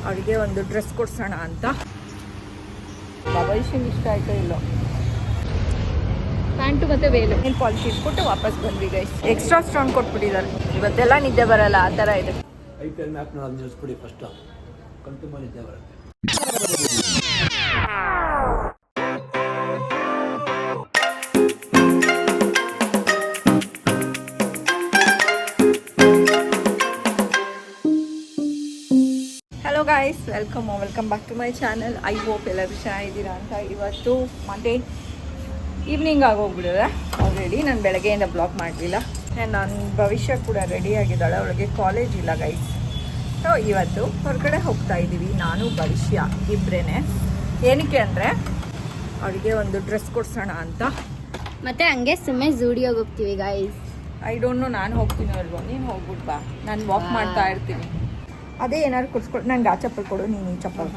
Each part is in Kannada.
ಅವಳಿಗೆ ಒಂದು ಡ್ರೆಸ್ ಕೊಡ್ಸೋಣ ಅಂತ. ಭವಿಷ್ಯಂಗೆ ಇಷ್ಟ ಆಯ್ತೋ ಇಲ್ಲೋ, ಪ್ಯಾಂಟು ಮತ್ತು ವೇಲು ನೀನು ಪಾಲಿಶ್ ಇಟ್ಬಿಟ್ಟು ವಾಪಸ್ ಬಂದ್ವಿ ಗೈಸ್. Extra strong ಕೊಟ್ಬಿಟ್ಟಿದ್ದಾರೆ. ಇವತ್ತೆಲ್ಲ ನಿದ್ದೆ ಬರಲ್ಲ, ಆ ಥರ ಇದೆ. IPL ಮ್ಯಾಪ್ ನೋಡಿ ನಿಲ್ಲಿಸ್ಬಿಡಿ ಫಸ್ಟು, ಕಣ್ ತುಂಬ ನಿದ್ದೆ ಬರುತ್ತೆ. Hello guys, welcome back to my channel. I hope ಎಲ್ಲರೂ ಚೆನ್ನಾಗಿದ್ದೀರಾ ಅಂತ. ಇವತ್ತು ಮಂಡೇ ಈವ್ನಿಂಗ್ ಆಗೋಗ್ಬಿಡಿದೆ ಆಲ್ರೆಡಿ. ನಾನು ಬೆಳಗ್ಗೆಯಿಂದ ಬ್ಲಾಗ್ ಮಾಡಲಿಲ್ಲ. ನಾನು ಭವಿಷ್ಯ ಕೂಡ ರೆಡಿಯಾಗಿದ್ದಾಳೆ, ಅವಳಿಗೆ ಕಾಲೇಜ್ ಇಲ್ಲ ಗೈಸ್. ಸೊ ಇವತ್ತು ಹೊರಗಡೆ ಹೋಗ್ತಾ ಇದ್ದೀವಿ, ನಾನು ಭವಿಷ್ಯ ಇಬ್ಬರೇ. ಏನಕ್ಕೆ ಅಂದರೆ ಅವಳಿಗೆ ಒಂದು ಡ್ರೆಸ್ ಕೊಡ್ಸೋಣ ಅಂತ. ಮತ್ತೆ ಹಂಗೆ ಸುಮ್ಮನೆ ಝೂಡಿಯೋಗೆ ಹೋಗ್ತೀವಿ ಗೈಸ್. ಐ ಡೋಂಟ್ ನೋ ನಾನು ಹೋಗ್ತೀನೋ ಅಲ್ವೋ, ನೀನು ಹೋಗ್ಬಿಟ್ಟು ಬಾ, ನಾನು ವಾಕ್ ಮಾಡ್ತಾ ಇರ್ತೀನಿ. ಅದೇ ಏನಾದ್ರು ಕೊಡ್ಸ್ಕೊಡು, ನಂಗೆ ಆ ಚಪ್ಪಲ್ ಕೊಡು, ನೀನು ಈ ಚಪ್ಪಲ್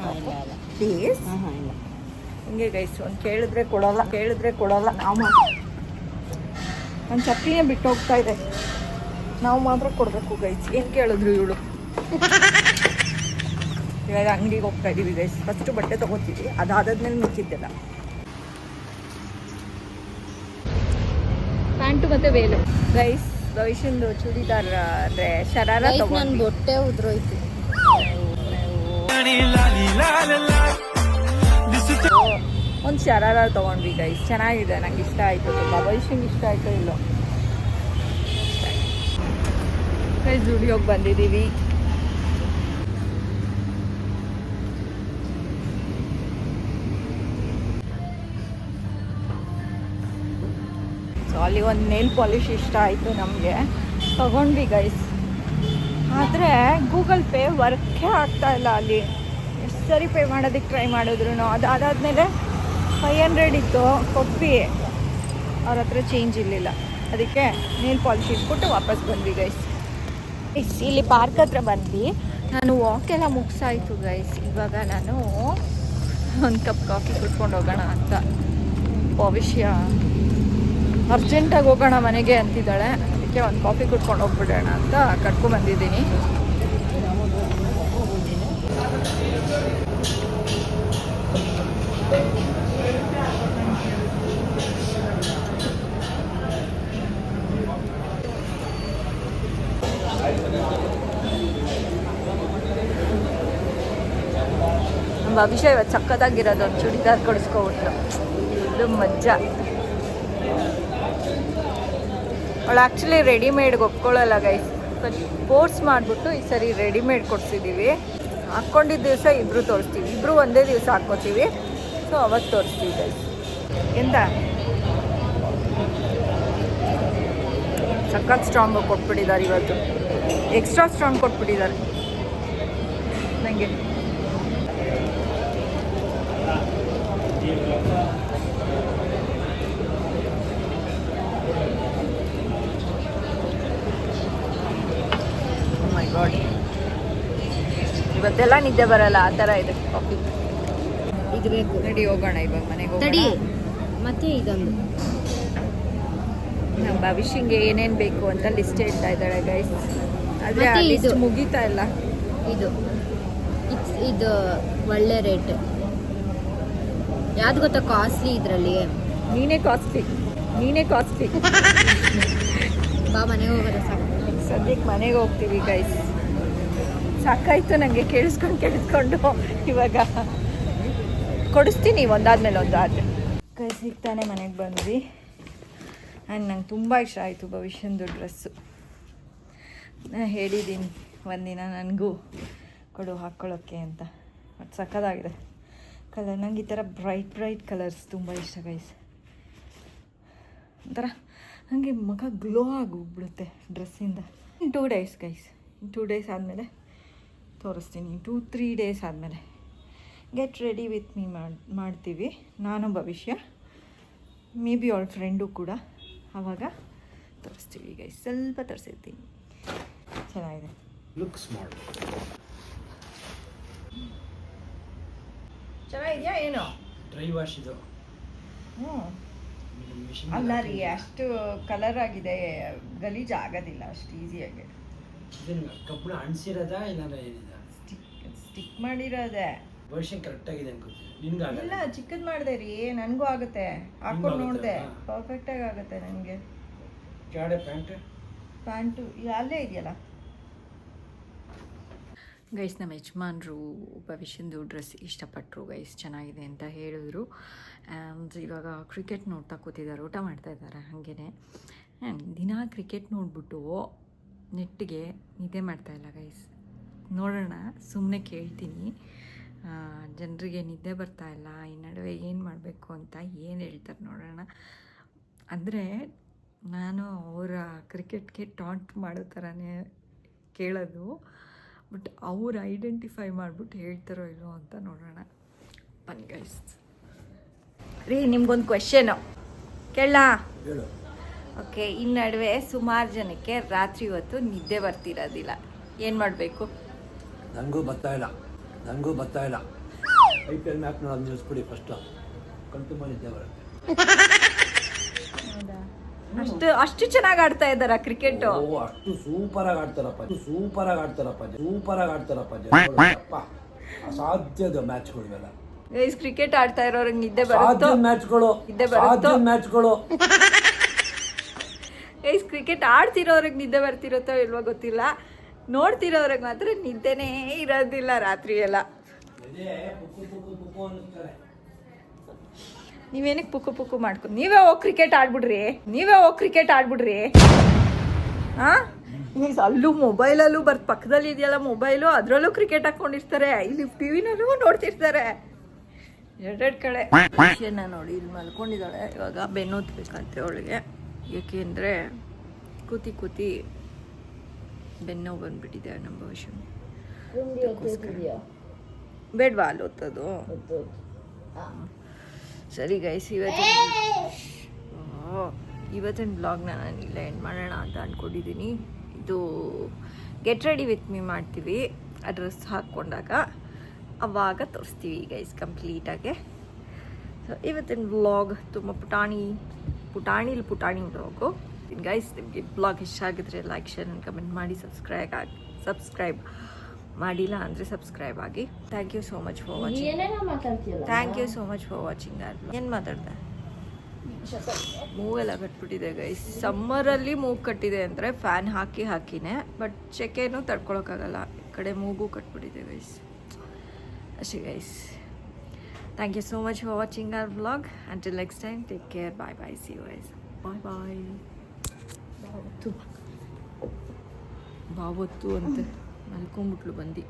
ಪ್ಲೀಸ್. ಹಿಂಗೆ ಗೈಸ್, ಒಂದು ಕೇಳಿದ್ರೆ ಕೊಡೋಲ್ಲ. ನಾವು ಒಂದು ಚಪ್ಪಲಿನೇ ಬಿಟ್ಟು ಹೋಗ್ತಾ ಇದೆ, ನಾವು ಮಾತ್ರ ಕೊಡಬೇಕು ಗೈಸ್. ಏನು ಕೇಳಿದ್ರು ಇವಳು. ಇವಾಗ ಅಂಗಡಿಗೆ ಹೋಗ್ತಾ ಇದ್ದೀವಿ ಗೈಸ್. ಫಸ್ಟು ಬಟ್ಟೆ ತೊಗೋತೀವಿ, ಅದಾದ್ಮೇಲೆ ಮಿಕ್ಕಿದ್ದೆಲ್ಲ. ಪ್ಯಾಂಟು ಮತ್ತು ವೇಲು ಗೈಸ್. ಭವಿಷ್ಯಂದು ಚೂಡಿದಾರ್ ಅಂದರೆ ಶರಾರ ನನ್ನ ಬೊಟ್ಟೆ ಉದ್ರೋಯ್ತು. ಒಂದು ಶರಾರ ತೊಗೊಂಡ್ವಿ ಗೈಸ್, ಚೆನ್ನಾಗಿದೆ, ನಂಗೆ ಇಷ್ಟ ಆಯಿತು ತುಂಬ. ಭವಿಷ್ಯಂಗೆ ಇಷ್ಟ ಆಯಿತು ಇಲ್ಲೋ ಗೈಸ್. ಝೂಡಿಯೋಗೆ ಬಂದಿದ್ದೀವಿ. ಸೊ ಅಲ್ಲಿ ಒಂದು ನೇಲ್ ಪಾಲಿಶ್ ಇಷ್ಟ ಆಯಿತು ನಮಗೆ, ತಗೊಂಡ್ವಿ ಗೈಸ್. ಆದರೆ ಗೂಗಲ್ ಪೇ ವರ್ಕೇ ಆಗ್ತಾ ಇಲ್ಲ ಅಲ್ಲಿ. ಎಷ್ಟು ಸರಿ ಪೇ ಮಾಡೋದಕ್ಕೆ ಟ್ರೈ ಮಾಡಿದ್ರು. ಅದಾದಮೇಲೆ 500 ಇತ್ತು, ಕೊಟ್ವಿ. ಅವ್ರ ಹತ್ರ ಚೇಂಜ್ ಇರಲಿಲ್ಲ, ಅದಕ್ಕೆ ನೇಲ್ ಪಾಲಿಶ್ ಇಟ್ಬಿಟ್ಟು ವಾಪಸ್ ಬಂದ್ವಿ ಗೈಸ್. ಇಲ್ಲಿ ಪಾರ್ಕ್ ಹತ್ರ ಬಂದ್ವಿ. ನಾನು ವಾಕೆಲ್ಲ ಮುಗಿಸಾಯಿತು ಗೈಸ್. ಇವಾಗ ನಾನು ಒಂದು ಕಪ್ ಕಾಫಿ ಕುಟ್ಕೊಂಡು ಹೋಗೋಣ ಅಂತ. ಭವಿಷ್ಯ ಅರ್ಜೆಂಟಾಗಿ ಹೋಗೋಣ ಮನೆಗೆ ಅಂತಿದ್ದಾಳೆ, ಅದಕ್ಕೆ ಒಂದು ಕಾಫಿ ಕುಟ್ಕೊಂಡು ಹೋಗ್ಬಿಡೋಣ ಅಂತ ಕಟ್ಕೊಂಡ್ಬಂದಿದ್ದೀನಿ. ನಮ್ಮ ಭವಿಷ್ಯ ಇವತ್ತು ಸಕ್ಕತ್ತಾಗಿರೋದು, ಒಂದು ಚೂಡಿದಾರ್ ಕೊಡಿಸ್ಕೊಬಿಟ್ಲು. ಇದು ಮಜ್ಜಾ. ಅವಳು ಆ್ಯಕ್ಚುಲಿ ರೆಡಿಮೇಡ್ಗೆ ಒಪ್ಕೊಳ್ಳಲ್ಲ ಗೈಸ್. ಫೋರ್ಸ್ ಮಾಡಿಬಿಟ್ಟು ಈ ಸರಿ ರೆಡಿಮೇಡ್ ಕೊಡ್ಸಿದ್ದೀವಿ. ಹಾಕ್ಕೊಂಡಿದ್ದ ದಿವಸ ಇಬ್ಬರು ತೋರಿಸ್ತೀವಿ, ಇಬ್ಬರು ಒಂದೇ ದಿವಸ ಹಾಕ್ಕೋತೀವಿ. ಸೊ ಅವತ್ತು ತೋರಿಸ್ತೀವಿ ಗೈಸ್. ಎಂತ ಸಖತ್ ಸ್ಟ್ರಾಂಗ್ ಕೊಟ್ಬಿಟ್ಟಿದ್ದಾರೆ ಇವತ್ತು, ಎಕ್ಸ್ಟ್ರಾ ಸ್ಟ್ರಾಂಗ್ ಕೊಟ್ಬಿಟ್ಟಿದ್ದಾರೆ ನನಗೆ. ಮೈ ಗಾಡ್, ಇವತ್ತೆಲ್ಲ ನಿದ್ದೆ ಬರಲ್ಲ, ಆ ಥರ ಇದೆ. ಕಾಫಿ ಇದು ಬೇಕು. ರೆಡಿ ಹೋಗೋಣ ಇವಾಗ ಮನೆಗೆ ತಡಿ. ಮತ್ತೆ ಇದೊಂದು ನಮ್ಮ ಭವಿಷ್ಯಂಗೆ ಏನೇನು ಬೇಕು ಅಂತ ಲಿಸ್ಟ್ ಹೇಳ್ತಾ ಇದ್ದಾಳೆ ಗೈಸ್. ಆದರೆ ಆ ಲಿಸ್ಟ್ ಮುಗೀತಾ ಇಲ್ಲ. ಇದು ಒಳ್ಳೆ ರೇಟ್. ಯಾವ್ದು ಗೊತ್ತಾ ಕಾಸ್ಟ್ಲಿ ಇದರಲ್ಲಿ? ನೀನೇ ಕಾಸ್ಟ್ಲಿ ಬಾ ಮನೆಗೆ ಹೋಗೋದ ಸಾಕು. ಸದ್ಯಕ್ಕೆ ಮನೆಗೆ ಹೋಗ್ತೀವಿ ಗೈಸ್. ಸಾಕಾಯ್ತು ನನಗೆ ಕೇಳಿಸ್ಕೊಂಡು. ಇವಾಗ ಕೊಡಿಸ್ತೀನಿ ಒಂದಾದ್ಮೇಲೆ ಒಂದು. ಆದರೆ ಗೈಸ್ ಸಿಗ್ತಾನೆ ಮನೆಗೆ ಬಂದ್ವಿ. ಆ್ಯಂಡ್ ನಂಗೆ ತುಂಬ ಇಷ್ಟ ಆಯಿತು ಭವಿಷ್ಯಂದು ಡ್ರೆಸ್ಸು. ನಾನು ಹೇಳಿದ್ದೀನಿ ಒಂದಿನ ನನಗೂ ಕೊಡು ಹಾಕ್ಕೊಳ್ಳೋಕ್ಕೆ ಅಂತ. ಬಟ್ ಸಕ್ಕತ್ತಾಗಿದೆ ಕಲರ್. ನಂಗೆ ಈ ಥರ ಬ್ರೈಟ್ ಕಲರ್ಸ್ ತುಂಬ ಇಷ್ಟ ಗೈಸ್. ಒಂಥರ ಹಾಗೆ ಮಗ ಗ್ಲೋ ಆಗೋಗ್ಬಿಡುತ್ತೆ ಡ್ರೆಸ್ಸಿಂದ. 2 ಡೇಸ್ ಗೈಸ್, 2 ಡೇಸ್ ಆದಮೇಲೆ ತೋರಿಸ್ತೀನಿ. 2-3 ಡೇಸ್ ಆದಮೇಲೆ ಗೆಟ್ ರೆಡಿ ವಿತ್ ಮೀ ಮಾಡ್ತೀವಿ ನಾನು ಭವಿಷ್ಯ, ಮೇ ಬಿ ಅವಳ ಫ್ರೆಂಡು ಕೂಡ. ಆವಾಗ ತೋರಿಸ್ತೀವಿ ಗೈಸ್. ಸ್ವಲ್ಪ ತರಿಸಿರ್ತೀನಿ, ಚೆನ್ನಾಗಿದೆ. Look smart. ಚೆನ್ನಾಗಿದೆಯಾ ಏನು? ಡ್ರೈ ವಾಶ್ ಇದು. ಅಲ್ಲ ರೀ, ಅಷ್ಟು ಕಲರ್ ಆಗಿದೆ, ಗಲೀಜು ಆಗೋದಿಲ್ಲ ಅಷ್ಟು ಈಸಿಯಾಗಿ. ಕಬ್ಬಣ ಅಣಿಸಿರೋದಾ ಇಲ್ಲ ಏನಿದೆ? ಸ್ಟಿಕ್ ಮಾಡಿರೋದೆ. ವರ್ಷನ್ ಕರೆಕ್ಟಾಗಿದೆ ಅನ್ಕೋತೀನಿ. ನಿನ್ಗಾಗಲ್ಲ. ಇಲ್ಲ ಚಿಕ್ಕದ್ ಮಾಡಿದೆ ರೀ, ನನಗೂ ಆಗುತ್ತೆ. ಹಾಕೊಂಡು ನೋಡಿದೆ, ಪರ್ಫೆಕ್ಟಾಗಿ ಆಗುತ್ತೆ ನನಗೆ. ಕೆಳಗಡೆ ಪ್ಯಾಂಟು ಅಲ್ಲೇ ಇದೆಯಲ್ಲ. ಗೈಸ್, ನಮ್ಮ ಯಜಮಾನ್ರು ಭವಿಷ್ಯಂದು ಡ್ರೆಸ್ ಇಷ್ಟಪಟ್ಟರು ಗೈಸ್, ಚೆನ್ನಾಗಿದೆ ಅಂತ ಹೇಳಿದ್ರು. ಆ್ಯಂಡ್ ಇವಾಗ ಕ್ರಿಕೆಟ್ ನೋಡ್ತಾ ಕೂತಿದ್ದಾರೆ, ಊಟ ಮಾಡ್ತಾ ಇದ್ದಾರೆ ಹಾಗೇ. ದಿನ ಕ್ರಿಕೆಟ್ ನೋಡ್ಬಿಟ್ಟು ನೆಟ್ಟಿಗೆ ನಿದ್ದೆ ಮಾಡ್ತಾಯಿಲ್ಲ ಗೈಸ್. ನೋಡೋಣ, ಸುಮ್ಮನೆ ಕೇಳ್ತೀನಿ. ಜನರಿಗೆ ನಿದ್ದೆ ಬರ್ತಾಯಿಲ್ಲ, ಈ ನಡುವೆ ಏನು ಮಾಡಬೇಕು ಅಂತ ಏನು ಹೇಳ್ತಾರೆ ನೋಡೋಣ. ಅಂದರೆ ನಾನು ಅವರ ಕ್ರಿಕೆಟ್ಗೆ ಟಾಂಟ್ ಮಾಡೋ ಥರನೇ ಕೇಳೋದು, ಬಟ್ ಅವ್ರು ಐಡೆಂಟಿಫೈ ಮಾಡಿಬಿಟ್ಟು ಹೇಳ್ತಾರೋ ಇಲ್ಲೋ ಅಂತ ನೋಡೋಣ. ಬನ್ನಿ ಗೈಸ್. ರೀ, ನಿಮ್ಗೊಂದು ಕ್ವೆಶ್ಚನು ಕೇಳಾ? ಹೇಳು. ಓಕೆ, ಈ ನಡುವೆ ಸುಮಾರು ಜನಕ್ಕೆ ರಾತ್ರಿ ಹೊತ್ತು ನಿದ್ದೆ ಬರ್ತಿರೋದಿಲ್ಲ, ಏನು ಮಾಡಬೇಕು? ನನಗೂ ಬರ್ತಾ ಇಲ್ಲ. IPL ಮ್ಯಾಚ್ ನೋಡೋದು ನಿಲ್ಲಿಸ್ಬಿಡಿ ಫಸ್ಟು. ಕಣ್ತುಂಬ ನಿದ್ದೆ ಬರುತ್ತೆ. ಅಷ್ಟು ಚೆನ್ನಾಗಿ ಆಡ್ತಾ ಇದ್ದಾರಾ ಕ್ರಿಕೆಟು? ಓ, ಅಷ್ಟು ಸೂಪರಾಗಿ ಆಡ್ತಾರಪ್ಪ. ಅಸಾಧ್ಯದ ಮ್ಯಾಚ್ಗಳು ಇವೆಲ್ಲ. ಗೈಸ್, ಕ್ರಿಕೆಟ್ ಆಡ್ತಾ ಇರೋರಿಗೆ ನಿದ್ದೆ ಬರುತ್ತೋ? ಮ್ಯಾಚ್ಗಳು ಗೈಸ್, ಕ್ರಿಕೆಟ್ ಆಡ್ತಿರೋರಿಗೆ ನಿದ್ದೆ ಬರ್ತಿರುತ್ತೋ ಇಲ್ವೋ ಗೊತ್ತಿಲ್ಲ, ನೋಡ್ತಿರೋರಿಗೆ ಮಾತ್ರ ನಿದ್ದೆನೇ ಇರೋದಿಲ್ಲ ರಾತ್ರಿ ಎಲ್ಲ. ನೀವೇನಕ್ಕೆ ಪುಕ್ಕು ಮಾಡ್ಕೊಂಡು ನೀವೇ ಹೋಗಿ ಕ್ರಿಕೆಟ್ ಆಡ್ಬಿಡ್ರಿ. ಹಾಂ, ಅಲ್ಲೂ ಮೊಬೈಲಲ್ಲೂ ಪಕ್ಕದಲ್ಲಿ ಇದೆಯಲ್ಲ ಮೊಬೈಲು, ಅದರಲ್ಲೂ ಕ್ರಿಕೆಟ್ ಹಾಕ್ಕೊಂಡಿರ್ತಾರೆ, ಇಲ್ಲಿ ಟಿವಿನಲ್ಲೂ ನೋಡ್ತಿರ್ತಾರೆ. ಎರಡೆರಡು ಕಡೆ. ವಿಷಯನ ನೋಡಿ, ಇಲ್ಲಿ ಮಲ್ಕೊಂಡಿದ್ದಾಳೆ. ಇವಾಗ ಬೆನ್ನೋತ್ಬೇಕಂತೆ ಅವಳಿಗೆ, ಏಕೆಂದರೆ ಕೂತಿ ಬೆನ್ನೋ ಬಂದ್ಬಿಟ್ಟಿದೆ ನಮ್ಮ ಭವಿಷ್ಯ. ಬೇಡವಾ ಅಲ್ಲಿ ಓದ್ತದು? ಸರಿ ಗೈಸ್, ಇವತ್ತಿನ ಬ್ಲಾಗ್ನ ನಾನು ಇಲ್ಲ ಎಂಡ್ ಮಾಡೋಣ ಅಂತ ಅಂದ್ಕೊಂಡಿದ್ದೀನಿ. ಇದು ಗೆಟ್ ರೆಡಿ ವಿತ್ ಮೀ ಮಾಡ್ತೀವಿ, ಅಡ್ರೆಸ್ ಹಾಕ್ಕೊಂಡಾಗ ಅವಾಗ ತೋರಿಸ್ತೀವಿ ಗೈಸ್ ಕಂಪ್ಲೀಟಾಗೆ. ಸೊ ಇವತ್ತಿನ ಬ್ಲಾಗ್ ತುಂಬ ಪುಟಾಣಿ ಬ್ಲಾಗು ಗೈಸ್. ನಿಮಗೆ ಬ್ಲಾಗ್ ಇಷ್ಟ ಆಗಿದ್ರೆ ಲೈಕ್, ಶೇರ್ ಆ್ಯಂಡ್ ಕಮೆಂಟ್ ಮಾಡಿ. ಸಬ್ಸ್ಕ್ರೈಬ್ ಮಾಡಿಲ್ಲ ಅಂದರೆ ಸಬ್ಸ್ಕ್ರೈಬ್ ಆಗಿ. Thank you so much for watching. ಏನು ಮಾತಾಡ್ದೆ? ಮೂವೆಲ್ಲ ಕಟ್ಬಿಟ್ಟಿದೆ ಗೈಸ್. ಸಮ್ಮರಲ್ಲಿ ಮೂಗು ಕಟ್ಟಿದೆ ಅಂದರೆ ಫ್ಯಾನ್ ಹಾಕಿನೇ, ಬಟ್ ಸೆಕೆನೂ ತಡ್ಕೊಳಕ್ಕಾಗಲ್ಲ. ಈ ಕಡೆ ಮೂಗು ಕಟ್ಬಿಟ್ಟಿದೆ ಗೈಸ್. ಅಷ್ಟೇ guys. Thank you so much for watching our vlog. Until next time, take care. Bye. See you guys. Bye. ಬಾವತ್ತು ಅಂತ ಮಲ್ಕೊಂಬಿಟ್ಲು ಬಂದು.